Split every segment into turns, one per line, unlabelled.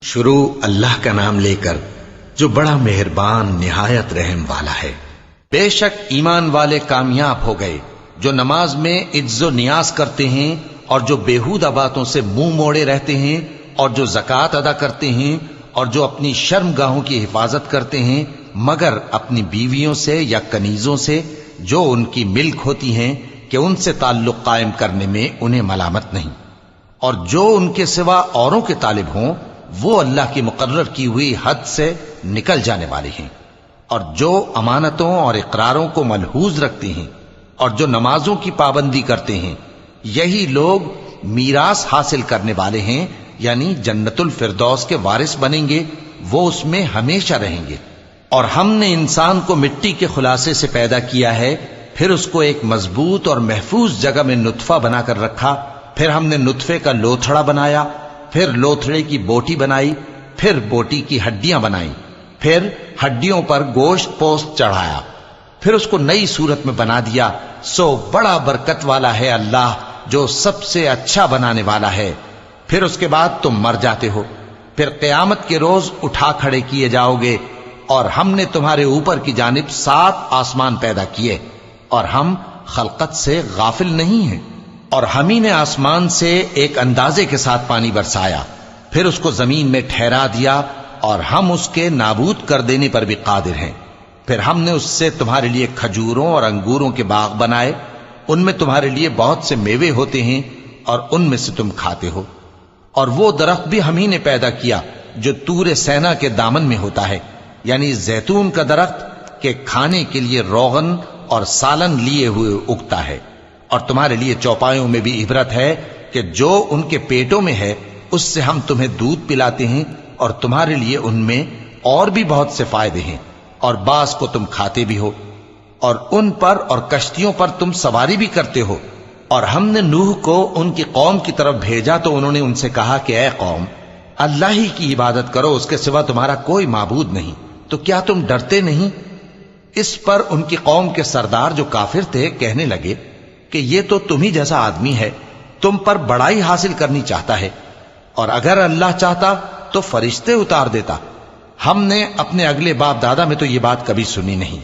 شروع اللہ کا نام لے کر جو بڑا مہربان نہایت رحم والا ہے۔ بے شک ایمان والے کامیاب ہو گئے جو نماز میں عجز و نیاز کرتے ہیں اور جو بیہودہ باتوں سے منہ موڑے رہتے ہیں اور جو زکوٰۃ ادا کرتے ہیں اور جو اپنی شرم گاہوں کی حفاظت کرتے ہیں مگر اپنی بیویوں سے یا کنیزوں سے جو ان کی ملک ہوتی ہیں کہ ان سے تعلق قائم کرنے میں انہیں ملامت نہیں، اور جو ان کے سوا اوروں کے طالب ہوں وہ اللہ کی مقرر کی ہوئی حد سے نکل جانے والے ہیں، اور جو امانتوں اور اقراروں کو ملحوظ رکھتے ہیں اور جو نمازوں کی پابندی کرتے ہیں یہی لوگ میراث حاصل کرنے والے ہیں، یعنی جنت الفردوس کے وارث بنیں گے، وہ اس میں ہمیشہ رہیں گے۔ اور ہم نے انسان کو مٹی کے خلاصے سے پیدا کیا ہے، پھر اس کو ایک مضبوط اور محفوظ جگہ میں نطفہ بنا کر رکھا، پھر ہم نے نطفے کا لوتھڑا بنایا، پھر لوتھڑے کی بوٹی بنائی، پھر بوٹی کی ہڈیاں بنائیں، پھر ہڈیوں پر گوشت پوست چڑھایا، پھر اس کو نئی صورت میں بنا دیا۔ سو بڑا برکت والا ہے اللہ جو سب سے اچھا بنانے والا ہے۔ پھر اس کے بعد تم مر جاتے ہو، پھر قیامت کے روز اٹھا کھڑے کیے جاؤ گے، اور ہم نے تمہارے اوپر کی جانب 7 آسمان پیدا کیے، اور ہم خلقت سے غافل نہیں ہیں۔ اور ہم ہی نے آسمان سے ایک اندازے کے ساتھ پانی برسایا، پھر اس کو زمین میں ٹھہرا دیا، اور ہم اس کے نابود کر دینے پر بھی قادر ہیں۔ پھر ہم نے اس سے تمہارے لیے کھجوروں اور انگوروں کے باغ بنائے، ان میں تمہارے لیے بہت سے میوے ہوتے ہیں اور ان میں سے تم کھاتے ہو۔ اور وہ درخت بھی ہم ہی نے پیدا کیا جو طور سینا کے دامن میں ہوتا ہے، یعنی زیتون کا درخت کہ کھانے کے لیے روغن اور سالن لیے ہوئے اگتا ہے۔ اور تمہارے لیے چوپایوں میں بھی عبرت ہے کہ جو ان کے پیٹوں میں ہے اس سے ہم تمہیں دودھ پلاتے ہیں، اور تمہارے لیے ان میں اور بھی بہت سے فائدے ہیں، اور بعض کو تم کھاتے بھی ہو، اور ان پر اور کشتیوں پر تم سواری بھی کرتے ہو۔ اور ہم نے نوح کو ان کی قوم کی طرف بھیجا تو انہوں نے ان سے کہا کہ اے قوم، اللہ ہی کی عبادت کرو، اس کے سوا تمہارا کوئی معبود نہیں، تو کیا تم ڈرتے نہیں؟ اس پر ان کی قوم کے سردار جو کافر تھے کہنے لگے کہ یہ تو تم ہی جیسا آدمی ہے، تم پر بڑائی حاصل کرنی چاہتا ہے، اور اگر اللہ چاہتا تو فرشتے اتار دیتا۔ ہم نے اپنے اگلے باپ دادا میں تو یہ بات کبھی سنی نہیں،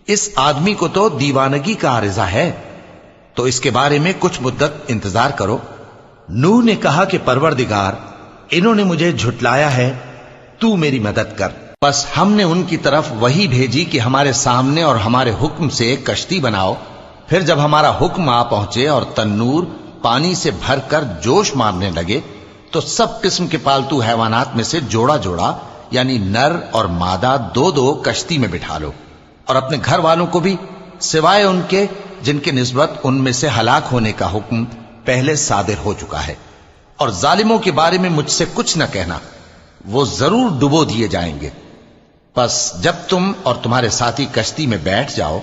اس آدمی کو تو دیوانگی کا عارضہ ہے، تو اس کے بارے میں کچھ مدت انتظار کرو۔ نوح نے کہا کہ پروردگار، انہوں نے مجھے جھٹلایا ہے، تو میری مدد کر۔ بس ہم نے ان کی طرف وحی بھیجی کہ ہمارے سامنے اور ہمارے حکم سے ایک کشتی بناؤ۔ پھر جب ہمارا حکم آ پہنچے اور تنور پانی سے بھر کر جوش مارنے لگے تو سب قسم کے پالتو حیوانات میں سے جوڑا جوڑا یعنی نر اور مادہ 2 کشتی میں بٹھا لو، اور اپنے گھر والوں کو بھی سوائے ان کے جن کے نسبت ان میں سے ہلاک ہونے کا حکم پہلے صادر ہو چکا ہے۔ اور ظالموں کے بارے میں مجھ سے کچھ نہ کہنا، وہ ضرور ڈبو دیے جائیں گے۔ بس جب تم اور تمہارے ساتھی کشتی میں بیٹھ جاؤ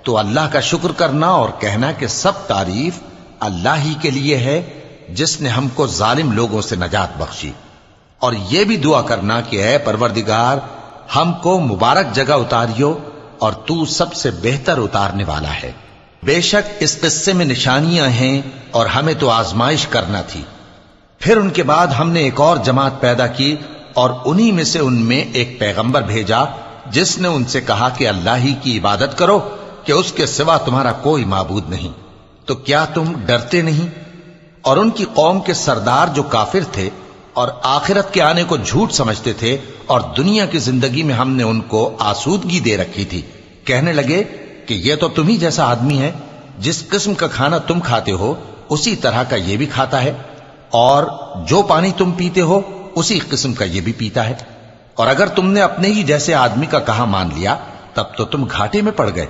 تو اللہ کا شکر کرنا اور کہنا کہ سب تعریف اللہ ہی کے لیے ہے جس نے ہم کو ظالم لوگوں سے نجات بخشی۔ اور یہ بھی دعا کرنا کہ اے پروردگار، ہم کو مبارک جگہ اتاریو اور تو سب سے بہتر اتارنے والا ہے۔ بے شک اس قصے میں نشانیاں ہیں اور ہمیں تو آزمائش کرنا تھی۔ پھر ان کے بعد ہم نے ایک اور جماعت پیدا کی اور انہی میں سے ان میں ایک پیغمبر بھیجا جس نے ان سے کہا کہ اللہ ہی کی عبادت کرو کہ اس کے سوا تمہارا کوئی معبود نہیں، تو کیا تم ڈرتے نہیں؟ اور ان کی قوم کے سردار جو کافر تھے اور آخرت کے آنے کو جھوٹ سمجھتے تھے اور دنیا کی زندگی میں ہم نے ان کو آسودگی دے رکھی تھی، کہنے لگے کہ یہ تو تم ہی جیسا آدمی ہے، جس قسم کا کھانا تم کھاتے ہو اسی طرح کا یہ بھی کھاتا ہے، اور جو پانی تم پیتے ہو اسی قسم کا یہ بھی پیتا ہے، اور اگر تم نے اپنے ہی جیسے آدمی کا کہا مان لیا تب تو تم گھاٹے میں پڑ گئے۔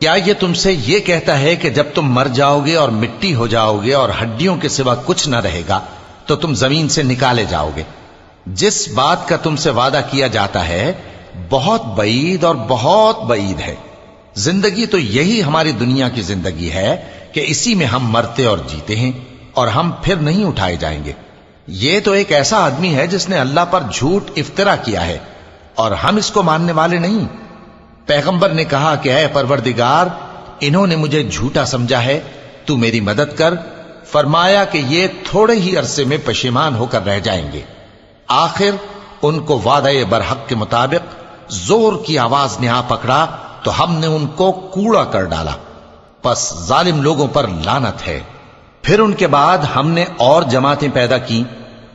کیا یہ تم سے یہ کہتا ہے کہ جب تم مر جاؤ گے اور مٹی ہو جاؤ گے اور ہڈیوں کے سوا کچھ نہ رہے گا تو تم زمین سے نکالے جاؤ گے؟ جس بات کا تم سے وعدہ کیا جاتا ہے بہت بعید اور بہت بعید ہے۔ زندگی تو یہی ہماری دنیا کی زندگی ہے کہ اسی میں ہم مرتے اور جیتے ہیں، اور ہم پھر نہیں اٹھائے جائیں گے۔ یہ تو ایک ایسا آدمی ہے جس نے اللہ پر جھوٹ افطرا کیا ہے، اور ہم اس کو ماننے والے نہیں۔ پیغمبر نے کہا کہ اے پروردگار، انہوں نے مجھے جھوٹا سمجھا ہے، تو میری مدد کر۔ فرمایا کہ یہ تھوڑے ہی عرصے میں پشیمان ہو کر رہ جائیں گے، آخر ان کو وعدہ برحق کے مطابق زور کی آواز نے آ پکڑا تو ہم نے ان کو کوڑا کر ڈالا، پس ظالم لوگوں پر لعنت ہے۔ پھر ان کے بعد ہم نے اور جماعتیں پیدا کی،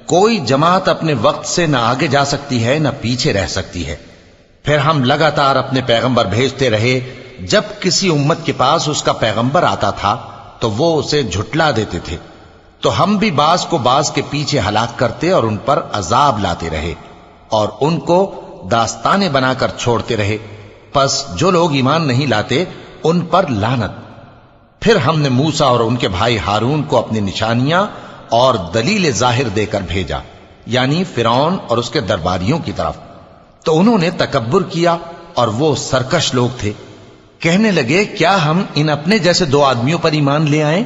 کوئی جماعت اپنے وقت سے نہ آگے جا سکتی ہے نہ پیچھے رہ سکتی ہے۔ پھر ہم لگاتار اپنے پیغمبر بھیجتے رہے، جب کسی امت کے پاس اس کا پیغمبر آتا تھا تو وہ اسے جھٹلا دیتے تھے، تو ہم بھی بعض کو بعض کے پیچھے ہلاک کرتے اور ان پر عذاب لاتے رہے اور ان کو داستانیں بنا کر چھوڑتے رہے، پس جو لوگ ایمان نہیں لاتے ان پر لعنت۔ پھر ہم نے موسیٰ اور ان کے بھائی ہارون کو اپنی نشانیاں اور دلیل ظاہر دے کر بھیجا، یعنی فرعون اور اس کے درباریوں کی طرف، تو انہوں نے تکبر کیا اور وہ سرکش لوگ تھے۔ کہنے لگے کیا ہم ان اپنے جیسے دو آدمیوں پر ایمان لے آئیں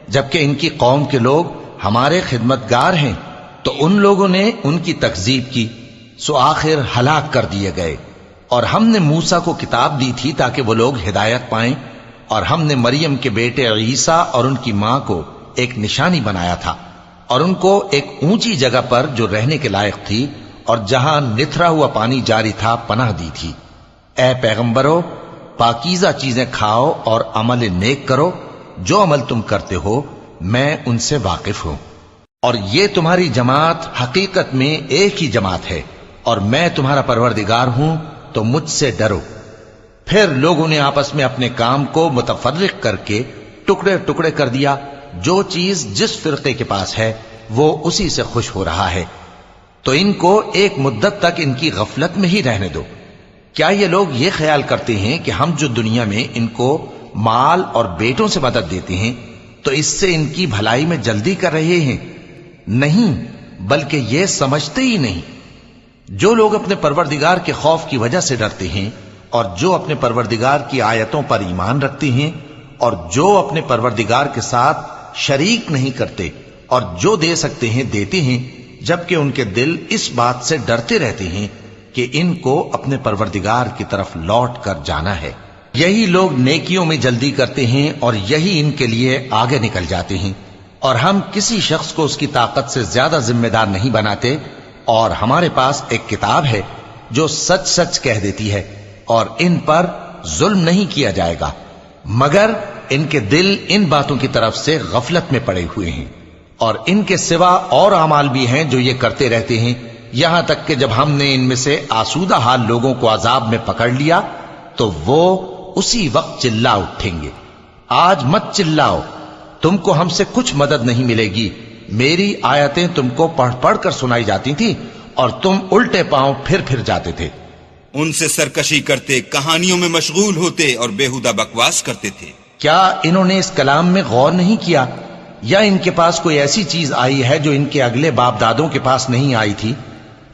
جبکہ ان کی قوم کے لوگ ہمارے خدمتگار ہیں؟ تو ان لوگوں نے ان کی تکذیب کی، سو آخر ہلاک کر دیے گئے۔ اور ہم نے موسیٰ کو کتاب دی تھی تاکہ وہ لوگ ہدایت پائیں، اور ہم نے مریم کے بیٹے عیسیٰ اور ان کی ماں کو ایک نشانی بنایا تھا اور ان کو ایک اونچی جگہ پر جو رہنے کے لائق تھی اور جہاں نتھرا ہوا پانی جاری تھا پناہ دی تھی۔ اے پیغمبرو، پاکیزہ چیزیں کھاؤ اور عمل نیک کرو، جو عمل تم کرتے ہو میں ان سے واقف ہوں، اور یہ تمہاری جماعت حقیقت میں ایک ہی جماعت ہے اور میں تمہارا پروردگار ہوں، تو مجھ سے ڈرو۔ پھر لوگوں نے آپس میں اپنے کام کو متفرق کر کے ٹکڑے ٹکڑے کر دیا، جو چیز جس فرقے کے پاس ہے وہ اسی سے خوش ہو رہا ہے، تو ان کو ایک مدت تک ان کی غفلت میں ہی رہنے دو۔ کیا یہ لوگ یہ خیال کرتے ہیں کہ ہم جو دنیا میں ان کو مال اور بیٹوں سے مدد دیتے ہیں تو اس سے ان کی بھلائی میں جلدی کر رہے ہیں؟ نہیں، بلکہ یہ سمجھتے ہی نہیں۔ جو لوگ اپنے پروردگار کے خوف کی وجہ سے ڈرتے ہیں اور جو اپنے پروردگار کی آیتوں پر ایمان رکھتے ہیں اور جو اپنے پروردگار کے ساتھ شریک نہیں کرتے اور جو دے سکتے ہیں دیتے ہیں، جبکہ ان کے دل اس بات سے ڈرتے رہتے ہیں کہ ان کو اپنے پروردگار کی طرف لوٹ کر جانا ہے، یہی لوگ نیکیوں میں جلدی کرتے ہیں اور یہی ان کے لیے آگے نکل جاتے ہیں۔ اور ہم کسی شخص کو اس کی طاقت سے زیادہ ذمہ دار نہیں بناتے، اور ہمارے پاس ایک کتاب ہے جو سچ سچ کہہ دیتی ہے، اور ان پر ظلم نہیں کیا جائے گا، مگر ان کے دل ان باتوں کی طرف سے غفلت میں پڑے ہوئے ہیں۔ اور ان کے سوا اور اعمال بھی ہیں جو یہ کرتے رہتے ہیں، یہاں تک کہ جب ہم نے ان میں سے آسودہ حال لوگوں کو عذاب میں پکڑ لیا تو وہ اسی وقت چلا اٹھیں گے۔ آج مت چلاؤ، تم کو ہم سے کچھ مدد نہیں ملے گی، میری آیتیں تم کو پڑھ پڑھ کر سنائی جاتی تھی اور تم الٹے پاؤں پھر پھر جاتے تھے۔
ان سے سرکشی کرتے، کہانیوں میں مشغول ہوتے اور بیہودہ بکواس کرتے تھے۔
کیا انہوں نے اس کلام میں غور نہیں کیا، یا ان کے پاس کوئی ایسی چیز آئی ہے جو ان کے اگلے باپ دادوں کے پاس نہیں آئی تھی،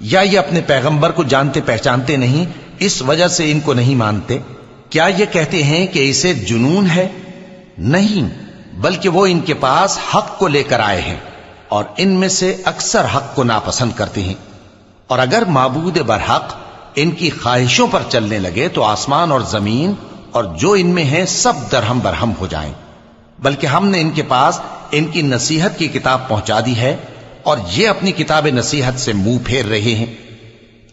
یا یہ اپنے پیغمبر کو جانتے پہچانتے نہیں اس وجہ سے ان کو نہیں مانتے؟ کیا یہ کہتے ہیں کہ اسے جنون ہے؟ نہیں، بلکہ وہ ان کے پاس حق کو لے کر آئے ہیں اور ان میں سے اکثر حق کو ناپسند کرتے ہیں۔ اور اگر معبود برحق ان کی خواہشوں پر چلنے لگے تو آسمان اور زمین اور جو ان میں ہیں سب درہم برہم ہو جائیں۔ بلکہ ہم نے ان کے پاس ان کی نصیحت کی کتاب پہنچا دی ہے اور یہ اپنی کتاب نصیحت سے منہ پھیر رہے ہیں۔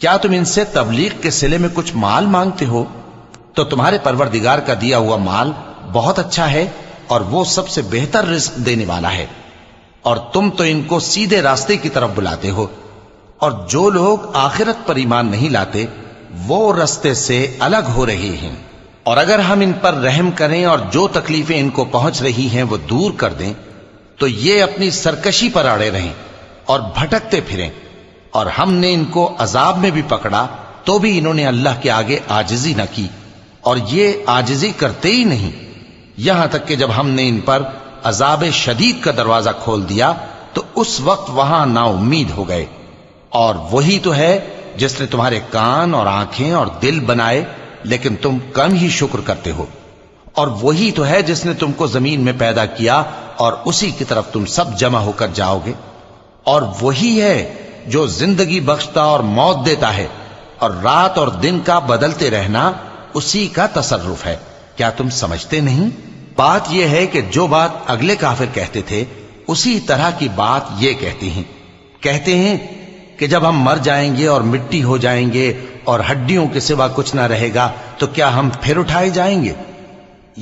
کیا تم ان سے تبلیغ کے صلے میں کچھ مال مانگتے ہو؟ تو تمہارے پروردگار کا دیا ہوا مال بہت اچھا ہے اور وہ سب سے بہتر رزق دینے والا ہے، اور تم تو ان کو سیدھے راستے کی طرف بلاتے ہو، اور جو لوگ آخرت پر ایمان نہیں لاتے وہ راستے سے الگ ہو رہے ہیں۔ اور اگر ہم ان پر رحم کریں اور جو تکلیفیں ان کو پہنچ رہی ہیں وہ دور کر دیں تو یہ اپنی سرکشی پر اڑے رہیں اور بھٹکتے پھریں، اور ہم نے ان کو عذاب میں بھی پکڑا تو بھی انہوں نے اللہ کے آگے عاجزی نہ کی، اور یہ عاجزی کرتے ہی نہیں، یہاں تک کہ جب ہم نے ان پر عذاب شدید کا دروازہ کھول دیا تو اس وقت وہاں نا امید ہو گئے۔ اور وہی تو ہے جس نے تمہارے کان اور آنکھیں اور دل بنائے، لیکن تم کم ہی شکر کرتے ہو۔ اور وہی تو ہے جس نے تم کو زمین میں پیدا کیا اور اسی کی طرف تم سب جمع ہو کر جاؤ گے۔ اور وہی ہے جو زندگی بخشتا اور موت دیتا ہے، اور رات اور دن کا بدلتے رہنا اسی کا تصرف ہے۔ کیا تم سمجھتے نہیں؟ بات یہ ہے کہ جو بات اگلے کافر کہتے تھے اسی طرح کی بات یہ کہتے ہیں کہ جب ہم مر جائیں گے اور مٹی ہو جائیں گے اور ہڈیوں کے سوا کچھ نہ رہے گا تو کیا ہم پھر اٹھائے جائیں گے؟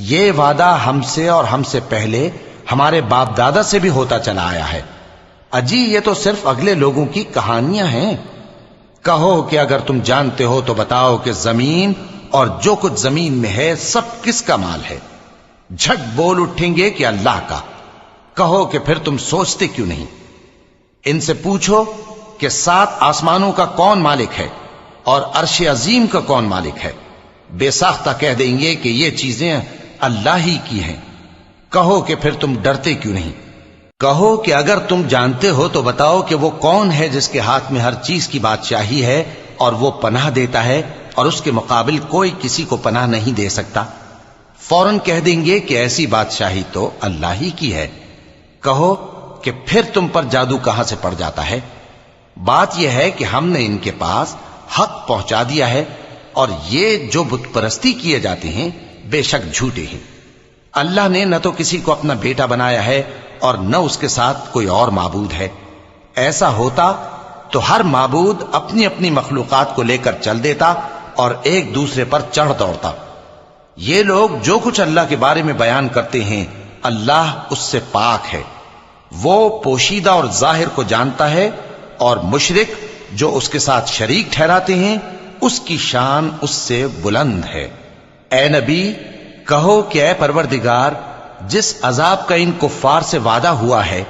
یہ وعدہ ہم سے اور ہم سے پہلے ہمارے باپ دادا سے بھی ہوتا چلا آیا ہے۔ اجی یہ تو صرف اگلے لوگوں کی کہانیاں ہیں۔ کہو کہ اگر تم جانتے ہو تو بتاؤ کہ زمین اور جو کچھ زمین میں ہے سب کس کا مال ہے؟ جھٹ بول اٹھیں گے کہ اللہ کا۔ کہو کہ پھر تم سوچتے کیوں نہیں؟ ان سے پوچھو کہ 7 آسمانوں کا کون مالک ہے اور عرش عظیم کا کون مالک ہے؟ بے ساختہ کہہ دیں گے کہ یہ چیزیں اللہ ہی کی ہیں۔ کہو کہ پھر تم ڈرتے کیوں نہیں؟ کہو کہ اگر تم جانتے ہو تو بتاؤ کہ وہ کون ہے جس کے ہاتھ میں ہر چیز کی بادشاہی ہے اور وہ پناہ دیتا ہے اور اس کے مقابل کوئی کسی کو پناہ نہیں دے سکتا؟ فوراً کہہ دیں گے کہ ایسی بادشاہی تو اللہ ہی کی ہے۔ کہو کہ پھر تم پر جادو کہاں سے پڑ جاتا ہے؟ بات یہ ہے کہ ہم نے ان کے پاس حق پہنچا دیا ہے اور یہ جو بت پرستی کیے جاتے ہیں بے شک جھوٹے ہیں۔ اللہ نے نہ تو کسی کو اپنا بیٹا بنایا ہے اور نہ اس کے ساتھ کوئی اور معبود ہے۔ ایسا ہوتا تو ہر معبود اپنی اپنی مخلوقات کو لے کر چل دیتا اور ایک دوسرے پر چڑھ دوڑتا۔ یہ لوگ جو کچھ اللہ کے بارے میں بیان کرتے ہیں اللہ اس سے پاک ہے، وہ پوشیدہ اور ظاہر کو جانتا ہے، اور مشرک جو اس کے ساتھ شریک ٹھہراتے ہیں اس کی شان اس سے بلند ہے۔ اے نبی کہو کہ اے پروردگار، جس عذاب کا ان کفار سے وعدہ ہوا ہے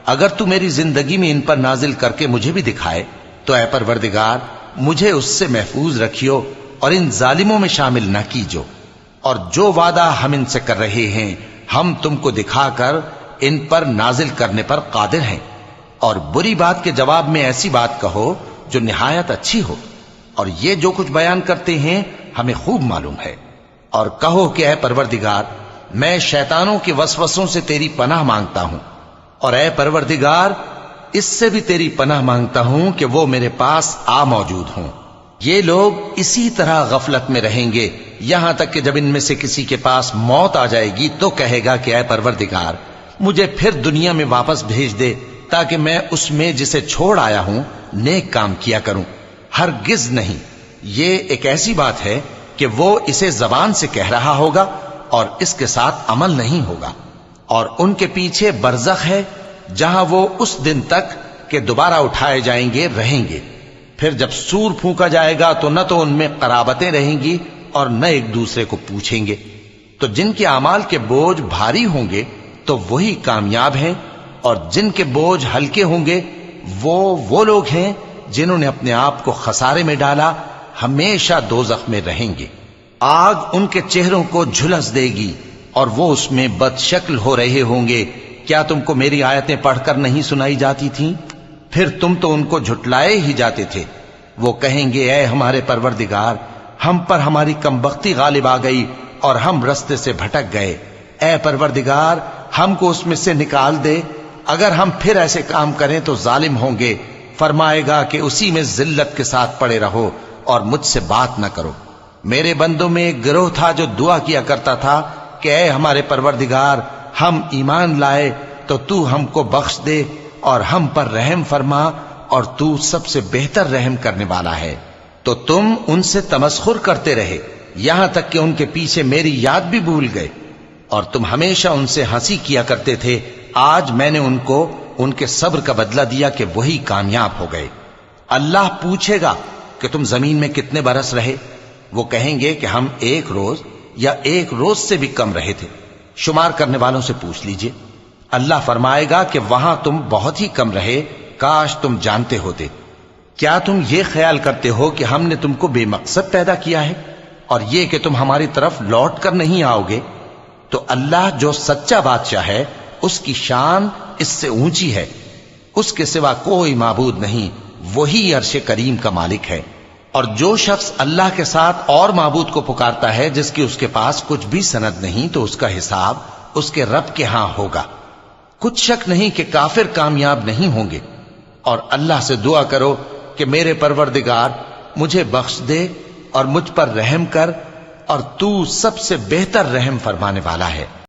اگر تو میری زندگی میں ان پر نازل کر کے مجھے بھی دکھائے تو اے پروردگار مجھے اس سے محفوظ رکھیو اور ان ظالموں میں شامل نہ کیجو، اور جو وعدہ ہم ان سے کر رہے ہیں ہم تم کو دکھا کر ان پر نازل کرنے پر قادر ہیں۔ اور بری بات کے جواب میں ایسی بات کہو جو نہایت اچھی ہو، اور یہ جو کچھ بیان کرتے ہیں ہمیں خوب معلوم ہے۔ اور کہو کہ اے پروردگار میں شیطانوں کے وسوسوں سے تیری پناہ مانگتا ہوں، اور اے پروردگار اس سے بھی تیری پناہ مانگتا ہوں کہ وہ میرے پاس آ موجود ہوں۔ یہ لوگ اسی طرح غفلت میں رہیں گے یہاں تک کہ جب ان میں سے کسی کے پاس موت آ جائے گی تو کہے گا کہ اے پروردگار مجھے پھر دنیا میں واپس بھیج دے تاکہ میں اس میں جسے چھوڑ آیا ہوں نیک کام کیا کروں۔ ہرگز نہیں، یہ ایک ایسی بات ہے کہ وہ اسے زبان سے کہہ رہا ہوگا اور اس کے ساتھ عمل نہیں ہوگا۔ اور ان کے پیچھے برزخ ہے جہاں وہ اس دن تک کہ دوبارہ اٹھائے جائیں گے رہیں گے۔ پھر جب سور پھونکا جائے گا تو نہ تو ان میں قرابتیں رہیں گی اور نہ ایک دوسرے کو پوچھیں گے۔ تو جن کے اعمال کے بوجھ بھاری ہوں گے تو وہی کامیاب ہیں، اور جن کے بوجھ ہلکے ہوں گے وہ لوگ ہیں جنہوں نے اپنے آپ کو خسارے میں ڈالا، ہمیشہ دوزخ میں رہیں گے۔ آگ ان کے چہروں کو جھلس دے گی اور وہ اس میں بد شکل ہو رہے ہوں گے۔ کیا تم کو میری آیتیں پڑھ کر نہیں سنائی جاتی تھیں؟ پھر تم تو ان کو جھٹلائے ہی جاتے تھے۔ وہ کہیں گے اے ہمارے پروردگار ہم پر ہماری کمبختی غالب آ گئی اور ہم رستے سے بھٹک گئے۔ اے پروردگار ہم کو اس میں سے نکال دے، اگر ہم پھر ایسے کام کریں تو ظالم ہوں گے۔ فرمائے گا کہ اسی میں ذلت کے ساتھ پڑے رہو اور مجھ سے بات نہ کرو۔ میرے بندوں میں ایک گروہ تھا جو دعا کیا کرتا تھا کہ اے ہمارے پروردگار ہم ایمان لائے تو تو ہم کو بخش دے اور ہم پر رحم فرما، اور تو سب سے بہتر رحم کرنے والا ہے۔ تو تم ان سے تمسخر کرتے رہے یہاں تک کہ ان کے پیچھے میری یاد بھی بھول گئے، اور تم ہمیشہ ان سے ہنسی کیا کرتے تھے۔ آج میں نے ان کو ان کے صبر کا بدلہ دیا کہ وہی کامیاب ہو گئے۔ اللہ پوچھے گا کہ تم زمین میں کتنے برس رہے؟ وہ کہیں گے کہ ہم 1 روز یا 1 روز سے بھی کم رہے تھے۔ شمار کرنے والوں سے پوچھ لیجئے۔ اللہ فرمائے گا کہ وہاں تم بہت ہی کم رہے، کاش تم جانتے ہوتے۔ کیا تم یہ خیال کرتے ہو کہ ہم نے تم کو بے مقصد پیدا کیا ہے اور یہ کہ تم ہماری طرف لوٹ کر نہیں آؤ گے؟ تو اللہ جو سچا بادشاہ ہے اس کی شان اس سے اونچی ہے، اس کے سوا کوئی معبود نہیں، وہی عرش کریم کا مالک ہے۔ اور جو شخص اللہ کے ساتھ اور معبود کو پکارتا ہے جس کی اس کے پاس کچھ بھی سند نہیں تو اس کا حساب اس کے رب کے ہاں ہوگا۔ کچھ شک نہیں کہ کافر کامیاب نہیں ہوں گے۔ اور اللہ سے دعا کرو کہ میرے پروردگار مجھے بخش دے اور مجھ پر رحم کر، اور تو سب سے بہتر رحم فرمانے والا ہے۔